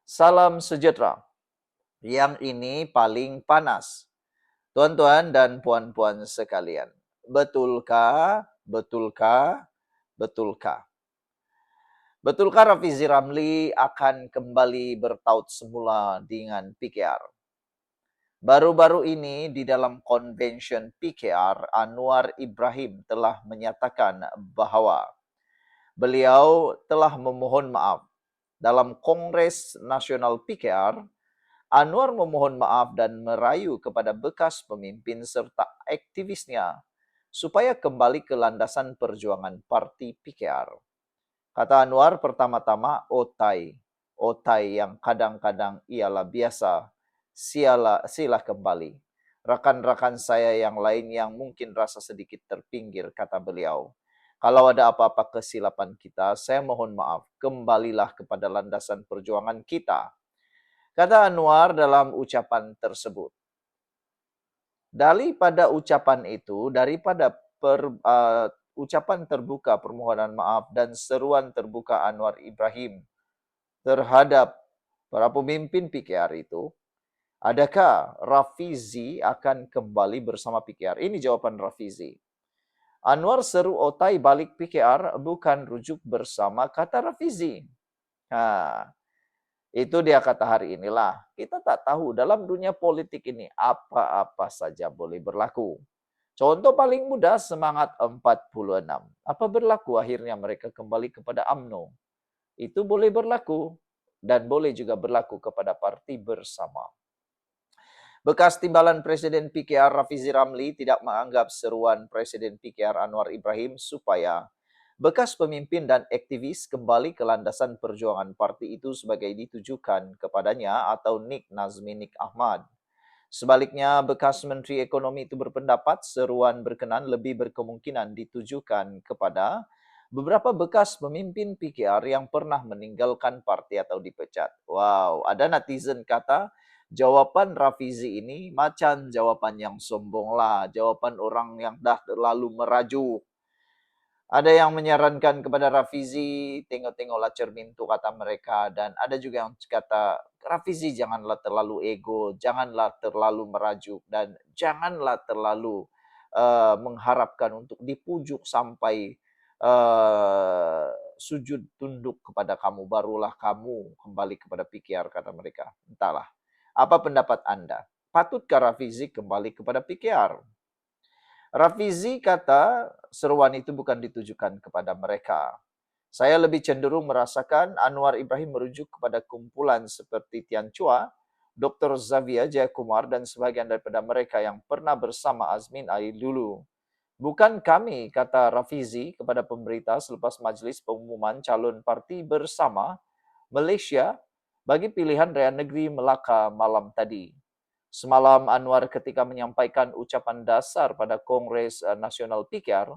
Salam sejahtera. Yang ini paling panas. Tuan-tuan dan puan-puan sekalian. Betulkah? Betulkah? Betulkah? Betulkah Rafizi Ramli akan kembali bertaut semula dengan PKR? Baru-baru ini di dalam konvensi PKR, Anwar Ibrahim telah menyatakan bahwa beliau telah memohon maaf. Dalam Kongres Nasional PKR, Anwar memohon maaf dan merayu kepada bekas pemimpin serta aktivisnya supaya kembali ke landasan perjuangan parti PKR. Kata Anwar pertama-tama otai. Otai yang kadang-kadang ialah biasa. Sila kembali. Rakan-rakan saya yang lain yang mungkin rasa sedikit terpinggir, kata beliau. Kalau ada apa-apa kesilapan kita, saya mohon maaf. Kembalilah kepada landasan perjuangan kita, kata Anwar dalam ucapan tersebut. Daripada ucapan itu, ucapan terbuka permohonan maaf dan seruan terbuka Anwar Ibrahim terhadap para pemimpin PKR itu, adakah Rafizi akan kembali bersama PKR? Ini jawaban Rafizi. Anwar seru otai balik PKR bukan rujuk bersama, kata Rafizi. Itu dia kata hari inilah. Kita tak tahu dalam dunia politik ini apa-apa saja boleh berlaku. Contoh paling mudah semangat 46. Apa berlaku akhirnya mereka kembali kepada UMNO? Itu boleh berlaku dan boleh juga berlaku kepada parti bersama. Bekas timbalan Presiden PKR Rafizi Ramli tidak menganggap seruan Presiden PKR Anwar Ibrahim supaya bekas pemimpin dan aktivis kembali ke landasan perjuangan parti itu sebagai ditujukan kepadanya atau Nik Nazmi Nik Ahmad. Sebaliknya, bekas Menteri Ekonomi itu berpendapat seruan berkenan lebih berkemungkinan ditujukan kepada beberapa bekas pemimpin PKR yang pernah meninggalkan parti atau dipecat. Wow, ada netizen kata, jawaban Rafizi ini macam jawaban yang sombong lah, jawaban orang yang dah terlalu merajuk. Ada yang menyarankan kepada Rafizi, tengok-tengoklah cermin tu, kata mereka. Dan ada juga yang kata, Rafizi janganlah terlalu ego, janganlah terlalu merajuk, dan janganlah terlalu mengharapkan untuk dipujuk sampai sujud tunduk kepada kamu, barulah kamu kembali kepada PKR, kata mereka. Entahlah, apa pendapat Anda? Patutkah Rafizi kembali kepada PKR? Rafizi kata seruan itu bukan ditujukan kepada mereka. Saya lebih cenderung merasakan Anwar Ibrahim merujuk kepada kumpulan seperti Tian Chua, Dr. Xavier Jayakumar dan sebagian daripada mereka yang pernah bersama Azmin Ali dulu. Bukan kami, kata Rafizi kepada pemberita selepas majlis pengumuman calon parti bersama Malaysia bagi pilihan Raya Negeri Melaka malam tadi. Semalam Anwar ketika menyampaikan ucapan dasar pada Kongres Nasional PKR,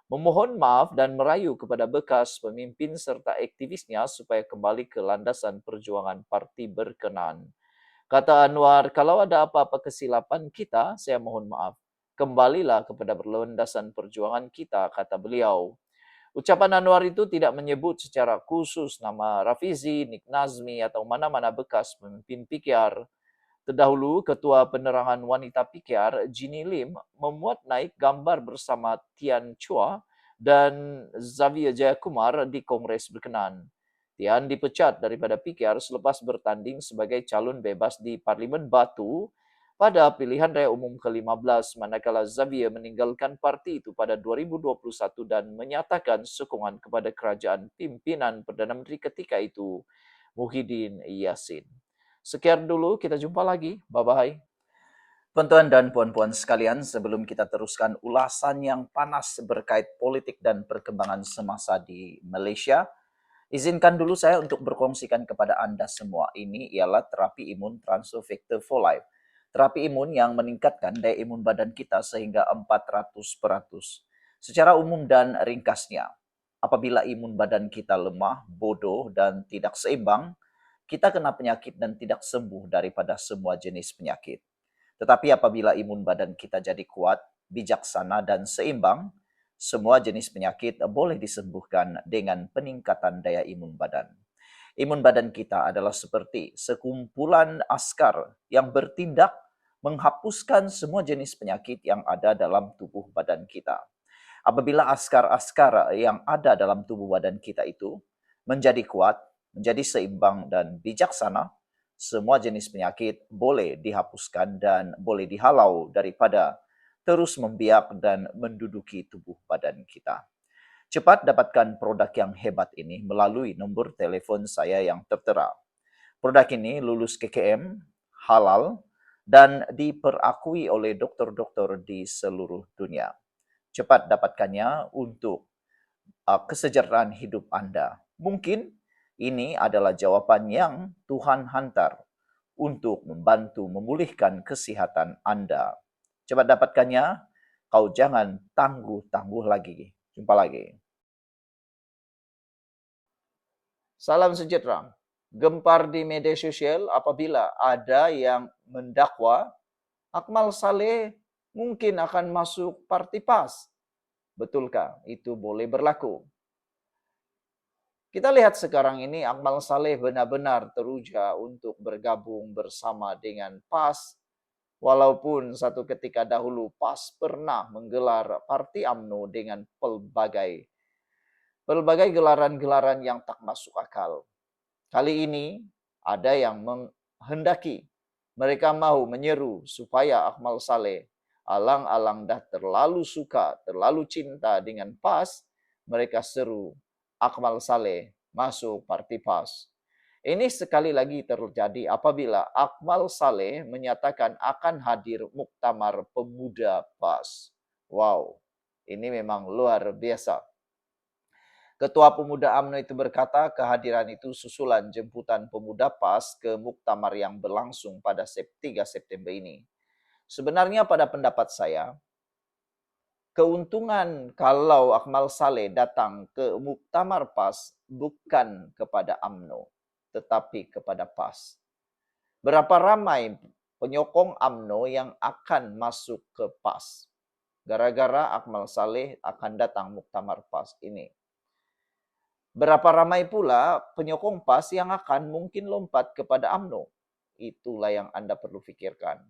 memohon maaf dan merayu kepada bekas pemimpin serta aktivisnya supaya kembali ke landasan perjuangan parti berkenan. Kata Anwar, kalau ada apa-apa kesilapan kita, saya mohon maaf. Kembalilah kepada landasan perjuangan kita, kata beliau. Ucapan Anwar itu tidak menyebut secara khusus nama Rafizi, Nik Nazmi atau mana-mana bekas pemimpin PKR. Terdahulu, Ketua Penerangan Wanita PKR, Ginny Lim, memuat naik gambar bersama Tian Chua dan Xavier Jayakumar di Kongres berkenan. Tian dipecat daripada PKR selepas bertanding sebagai calon bebas di Parlimen Batu pada pilihan raya umum ke-15, manakala Xavier meninggalkan parti itu pada 2021 dan menyatakan sokongan kepada kerajaan pimpinan Perdana Menteri ketika itu, Muhyiddin Yassin. Sekian dulu, kita jumpa lagi. Bye-bye. Tuan-tuan dan puan-puan sekalian, sebelum kita teruskan ulasan yang panas berkait politik dan perkembangan semasa di Malaysia, izinkan dulu saya untuk berkongsikan kepada Anda semua. Ini ialah terapi imun Transfer Factor for Life. Terapi imun yang meningkatkan daya imun badan kita sehingga 400%. Secara umum dan ringkasnya, apabila imun badan kita lemah, bodoh, dan tidak seimbang, kita kena penyakit dan tidak sembuh daripada semua jenis penyakit. Tetapi apabila imun badan kita jadi kuat, bijaksana, dan seimbang, semua jenis penyakit boleh disembuhkan dengan peningkatan daya imun badan. Imun badan kita adalah seperti sekumpulan askar yang bertindak menghapuskan semua jenis penyakit yang ada dalam tubuh badan kita. Apabila askar-askar yang ada dalam tubuh badan kita itu menjadi kuat, menjadi seimbang dan bijaksana, semua jenis penyakit boleh dihapuskan dan boleh dihalau daripada terus membiak dan menduduki tubuh badan kita. Cepat dapatkan produk yang hebat ini melalui nomor telepon saya yang tertera. Produk ini lulus KKM, halal, dan diperakui oleh dokter-dokter di seluruh dunia. Cepat dapatkannya untuk kesejahteraan hidup Anda. Mungkin ini adalah jawaban yang Tuhan hantar untuk membantu memulihkan kesehatan Anda. Cepat dapatkannya, kau jangan tangguh-tangguh lagi. Jumpa lagi. Salam sejahtera. Gempar di media sosial apabila ada yang mendakwa Akmal Saleh mungkin akan masuk parti PAS. Betulkah itu boleh berlaku? Kita lihat sekarang ini Akmal Saleh benar-benar teruja untuk bergabung bersama dengan PAS. Walaupun satu ketika dahulu PAS pernah menggelar Parti AMNO dengan pelbagai gelaran-gelaran yang tak masuk akal. Kali ini ada yang menghendaki, mereka mau menyeru supaya Akmal Saleh alang-alang dah terlalu suka, terlalu cinta dengan PAS, mereka seru Akmal Saleh masuk parti PAS. Ini sekali lagi terjadi apabila Akmal Saleh menyatakan akan hadir muktamar pemuda PAS. Wow, ini memang luar biasa. Ketua Pemuda AMNO itu berkata kehadiran itu susulan jemputan pemuda PAS ke muktamar yang berlangsung pada 3 September ini. Sebenarnya pada pendapat saya, keuntungan kalau Akmal Saleh datang ke muktamar PAS bukan kepada AMNO, tetapi kepada PAS. Berapa ramai penyokong AMNO yang akan masuk ke PAS gara-gara Akmal Saleh akan datang muktamar PAS ini. Berapa ramai pula penyokong PAS yang akan mungkin lompat kepada AMNO. Itulah yang Anda perlu pikirkan.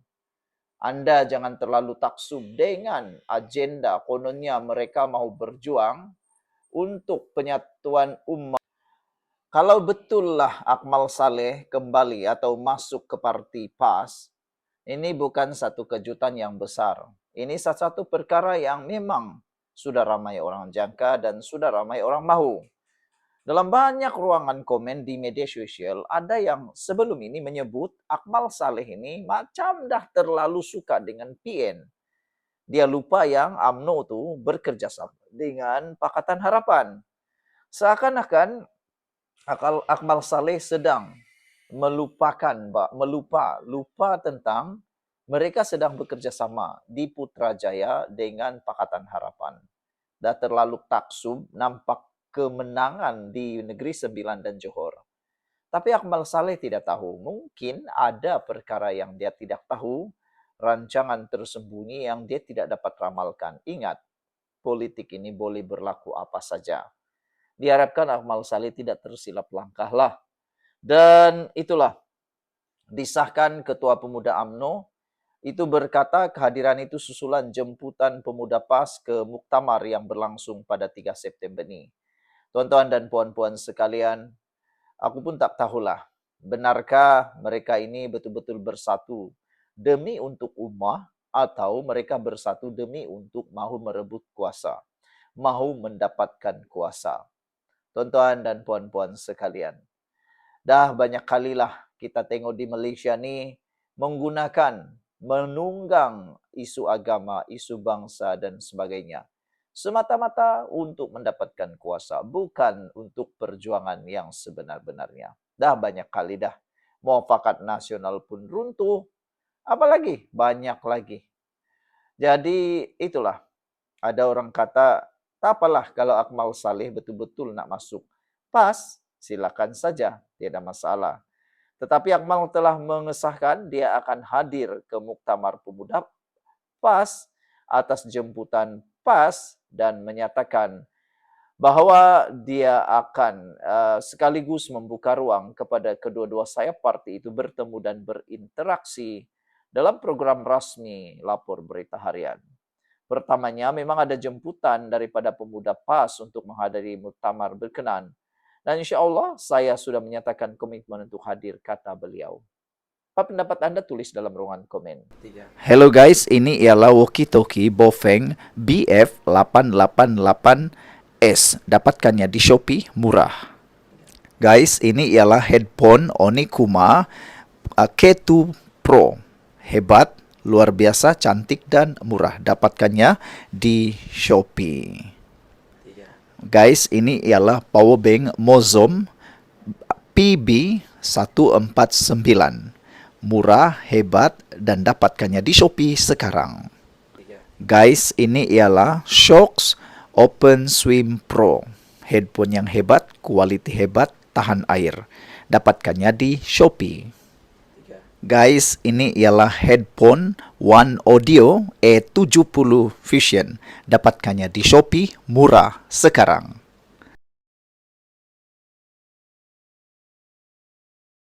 Anda jangan terlalu taksub dengan agenda kononnya mereka mau berjuang untuk penyatuan umat. Kalau betullah Akmal Saleh kembali atau masuk ke parti PAS, ini bukan satu kejutan yang besar. Ini satu perkara yang memang sudah ramai orang jangka dan sudah ramai orang mahu. Dalam banyak ruangan komen di media sosial, ada yang sebelum ini menyebut Akmal Saleh ini macam dah terlalu suka dengan PN. Dia lupa yang AMNO itu bekerja sama dengan Pakatan Harapan. Seakan-akan Akmal Saleh sedang lupa tentang mereka sedang bekerja sama di Putrajaya dengan Pakatan Harapan. Dah terlalu taksub, nampak kemenangan di Negeri Sembilan dan Johor. Tapi Akmal Saleh tidak tahu. Mungkin ada perkara yang dia tidak tahu, rancangan tersembunyi yang dia tidak dapat ramalkan. Ingat, politik ini boleh berlaku apa saja. Diharapkan Akmal Saleh tidak tersilap langkah lah. Dan itulah, disahkan Ketua Pemuda AMNO, itu berkata kehadiran itu susulan jemputan pemuda PAS ke muktamar yang berlangsung pada 3 September ini. Tuan-tuan dan puan-puan sekalian, aku pun tak tahulah, benarkah mereka ini betul-betul bersatu demi untuk ummah atau mereka bersatu demi untuk mahu merebut kuasa, mahu mendapatkan kuasa. Tuan-tuan dan puan-puan sekalian, dah banyak kalilah kita tengok di Malaysia ni menggunakan, menunggang isu agama, isu bangsa dan sebagainya semata-mata untuk mendapatkan kuasa, bukan untuk perjuangan yang sebenar-benarnya. Dah banyak kali dah. Muafakat nasional pun runtuh. Apalagi? Banyak lagi. Jadi itulah. Ada orang kata, tak apalah kalau Akmal Saleh betul-betul nak masuk PAS, silakan saja, tidak masalah. Tetapi Akmal telah mengesahkan dia akan hadir ke muktamar pemuda PAS atas jemputan PAS dan menyatakan bahwa dia akan sekaligus membuka ruang kepada kedua-dua sayap parti itu bertemu dan berinteraksi dalam program resmi Lapor Berita Harian. Pertamanya memang ada jemputan daripada pemuda PAS untuk menghadiri muktamar berkenan. Dan insya Allah saya sudah menyatakan komitmen untuk hadir, kata beliau. Apa pendapat Anda? Tulis dalam ruangan komen. Hello guys, ini ialah walkie-talkie Bofeng BF888S. Dapatkannya di Shopee, murah. Guys, ini ialah headphone Onikuma K2 Pro. Hebat, luar biasa, cantik dan murah. Dapatkannya di Shopee. Guys, ini ialah power bank Mozom PB149. Murah, hebat, dan dapatkannya di Shopee sekarang. Guys, ini ialah Shocks Open Swim Pro. Headphone yang hebat, kualiti hebat, tahan air. Dapatkannya di Shopee. Guys, ini ialah headphone One Audio E70 Fusion. Dapatkannya di Shopee, murah sekarang.